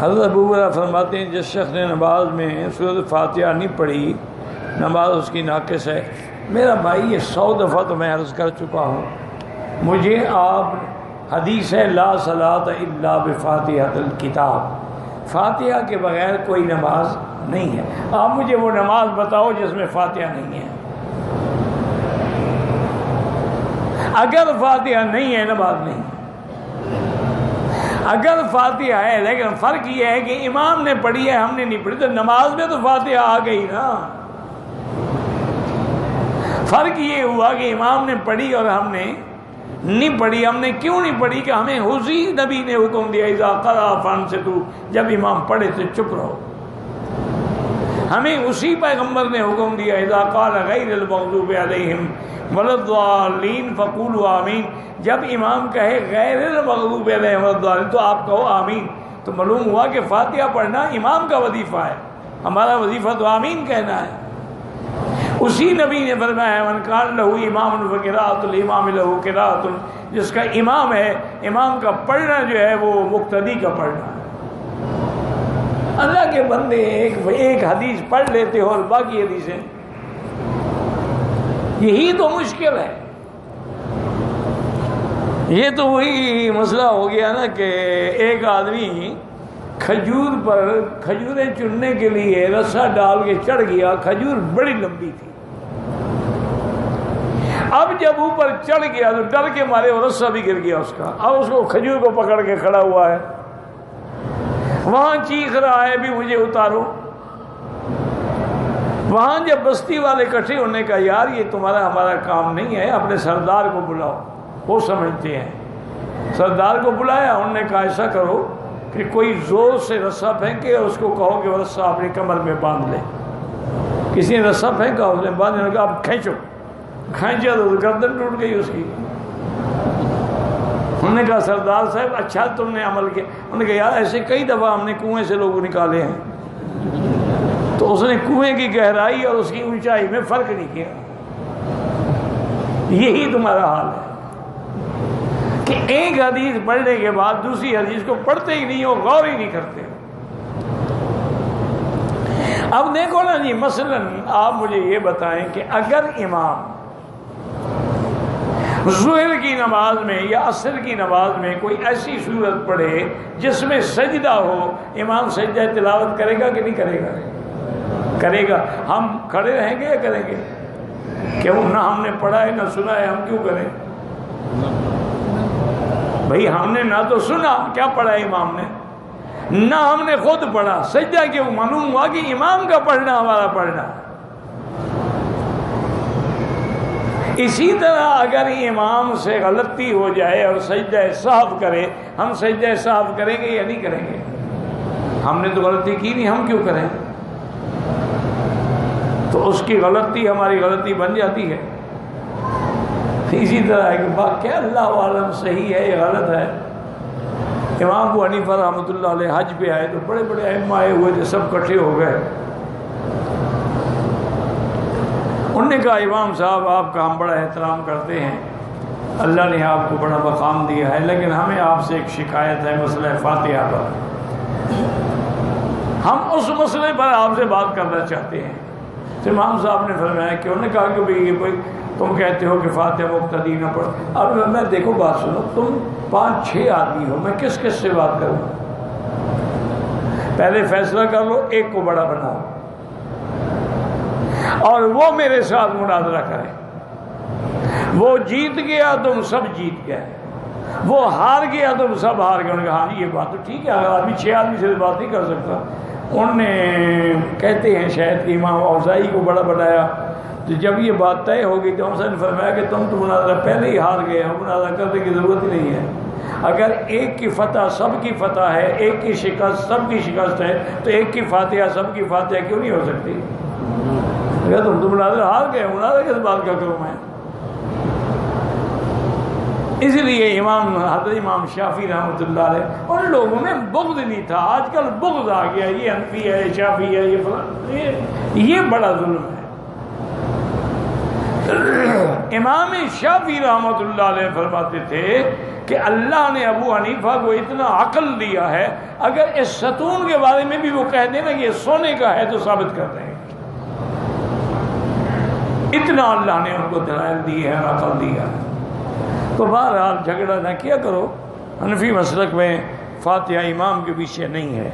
حضرت ابو ہریرہ فرماتے ہیں جس شخص نے نماز میں سورۃ فاتحہ نہیں پڑھی نماز اس کی ناقص ہے۔ میرا بھائی یہ 100 دفعہ تو میں عرض کر چکا ہوں، مجھے آپ حدیث ہے لا صلاۃ الا بفاتحۃ الکتاب، فاتحہ کے بغیر کوئی نماز نہیں ہے۔ آپ مجھے وہ نماز بتاؤ جس میں فاتحہ نہیں ہے۔ اگر فاتحہ نہیں ہے نماز نہیں، اگر فاتحہ ہے لیکن فرق یہ ہے کہ امام نے پڑھی ہے ہم نے نہیں پڑھی، تو نماز میں تو فاتحہ آ گئی نا۔ فرق یہ ہوا کہ امام نے پڑھی اور ہم نے نہیں پڑھی۔ ہم نے کیوں نہیں پڑھی کہ ہمیں اسی نبی نے حکم دیا اذا قرأ فانصتوا، جب امام پڑھے تو چپ رہو۔ ہمیں اسی پیغمبر نے حکم دیا اذا قال غیر المغضوب علیہم ولا الضالین فقولوا آمین، جب امام کہے غیر المغضوب علیہم ولا الضالین تو آپ کہو آمین۔ تو معلوم ہوا کہ فاتحہ پڑھنا امام کا وظیفہ ہے، ہمارا وظیفہ تو آمین کہنا ہے۔ اسی نبی نے فرمایا من کان لہ امام فقراءۃ الامام لہ قراءۃ، جس کا امام ہے امام کا پڑھنا جو ہے وہ مقتدی کا پڑھنا ہے۔ اللہ کے بندے ایک حدیث پڑھ لیتے ہو اور باقی حدیثیں، یہی تو مشکل ہے۔ یہ تو وہی مسئلہ ہو گیا نا کہ ایک آدمی کھجور پر کھجوریں چننے کے لیے رسا ڈال کے چڑھ گیا، کھجور بڑی لمبی تھی۔ اب جب اوپر چڑھ گیا تو ڈر کے مارے وہ رسا بھی گر گیا اس کا، اب اس کو کھجور کو پکڑ کے کھڑا ہوا ہے، وہاں چیخ رہا ہے بھی مجھے اتارو۔ وہاں جب بستی والے اکٹھے ہونے کا یار یہ تمہارا ہمارا کام نہیں ہے، اپنے سردار کو بلاؤ، وہ سمجھتے ہیں۔ سردار کو بلایا، انہوں نے کہا ایسا کرو کہ کوئی زور سے رسا پھینکے اور اس کو کہو کہ وہ رسا اپنی کمر میں باندھ لے۔ کسی نے رسا پھینکا، اس نے باندھنے کہا اب کھینچو، کھینچا تو گردن ٹوٹ گئی اس کی۔ انہوں نے کہا سردار صاحب اچھا تم نے عمل کیا۔ انہوں نے کہا یار ایسے کئی دفعہ ہم نے کنویں سے لوگ نکالے ہیں۔ تو اس نے کنویں کی گہرائی اور اس کی اونچائی میں فرق نہیں کیا۔ یہی تمہارا حال ہے کہ ایک حدیث پڑھنے کے بعد دوسری حدیث کو پڑھتے ہی نہیں ہو، غور ہی نہیں کرتے۔ اب دیکھو نا جی، مثلاً آپ مجھے یہ بتائیں کہ اگر امام ظہر کی نماز میں یا عصر کی نماز میں کوئی ایسی صورت پڑھے جس میں سجدہ ہو، امام سجدہ تلاوت کرے گا کہ نہیں کرے گا؟ کرے گا۔ ہم کھڑے رہیں گے یا کریں گے؟ کیوں؟ نہ ہم نے پڑھا ہے نہ سنا ہے، ہم کیوں کریں؟ بھئی ہم نے نہ تو سنا کیا پڑھا ہے امام نے، نہ ہم نے خود پڑھا، سجدہ کیوں؟ معلوم ہوا کہ امام کا پڑھنا ہمارا پڑھنا۔ اسی طرح اگر امام سے غلطی ہو جائے اور سجدہ سہو کرے، ہم سجدہ سہو کریں گے یا نہیں کریں گے؟ ہم نے تو غلطی کی نہیں، ہم کیوں کریں؟ تو اس کی غلطی ہماری غلطی بن جاتی ہے۔ اسی طرح ہے کہ واقعہ اللہ عالم صحیح ہے یا غلط ہے۔ امام ابو حنیفہ رحمۃ اللہ علیہ حج پہ آئے تو بڑے بڑے ائمہ آئے ہوئے تھے، سب اکٹھے ہو گئے۔ انہوں نے کہا امام صاحب آپ کا ہم بڑا احترام کرتے ہیں، اللہ نے آپ کو بڑا مقام دیا ہے، لیکن ہمیں آپ سے ایک شکایت ہے مسئلہ فاتحہ پر۔ ہم اس مسئلے پر آپ سے بات کرنا چاہتے ہیں۔ تو امام صاحب نے فرمایا کہ انہوں نے کہا کہ بھئی یہ کوئی تم کہتے ہو کہ فاتحہ مقتدی نہ پڑھ۔ اب میں دیکھو بات سنو، تم 5-6 آدمی ہو، میں کس کس سے بات کروں؟ پہلے فیصلہ کر لو، ایک کو بڑا بناؤ اور وہ میرے ساتھ مناظرہ کرے۔ وہ جیت گیا تم سب جیت گئے، وہ ہار گیا تم سب ہار گئے۔ انہوں نے کہا ہاں یہ بات تو ٹھیک ہے، اگر آدمی 6 آدمی سے بات نہیں کر سکتا۔ انہوں نے کہتے ہیں شاید کہ امام اوزاعی کو بڑا بنایا، تو جب یہ بات طے ہو گئی تو ہم سے نے فرمایا کہ تم تو مناظرہ پہلے ہی ہار گئے ہو، مناظرہ کرنے کی ضرورت ہی نہیں ہے۔ اگر ایک کی فتح سب کی فتح ہے، ایک کی شکست سب کی شکست ہے، تو ایک کی فاتحہ سب کی فاتحہ کیوں نہیں ہو سکتی؟ اگر تم تو مناظرہ ہار گئے، مناظرہ کس بات کا کروں میں؟ اس لیے حضرت امام شافعی رحمۃ اللہ علیہ ان لوگوں میں بغض نہیں تھا۔ آج کل بغض آ گیا، یہ حنفی ہے، شافعی ہے، یہ بڑا ظلم ہے۔ امام شافعی رحمۃ اللہ علیہ فرماتے تھے کہ اللہ نے ابو حنیفہ کو اتنا عقل دیا ہے، اگر اس ستون کے بارے میں بھی وہ کہہ دیں نا کہ یہ سونے کا ہے تو ثابت کر دیں، اتنا اللہ نے ان کو دلائل دی ہے، عقل دیا ہے۔ تو بہرحال جھگڑا نہ کیا کرو، حنفی مسلک میں فاتحہ امام کے پیچھے نہیں ہے۔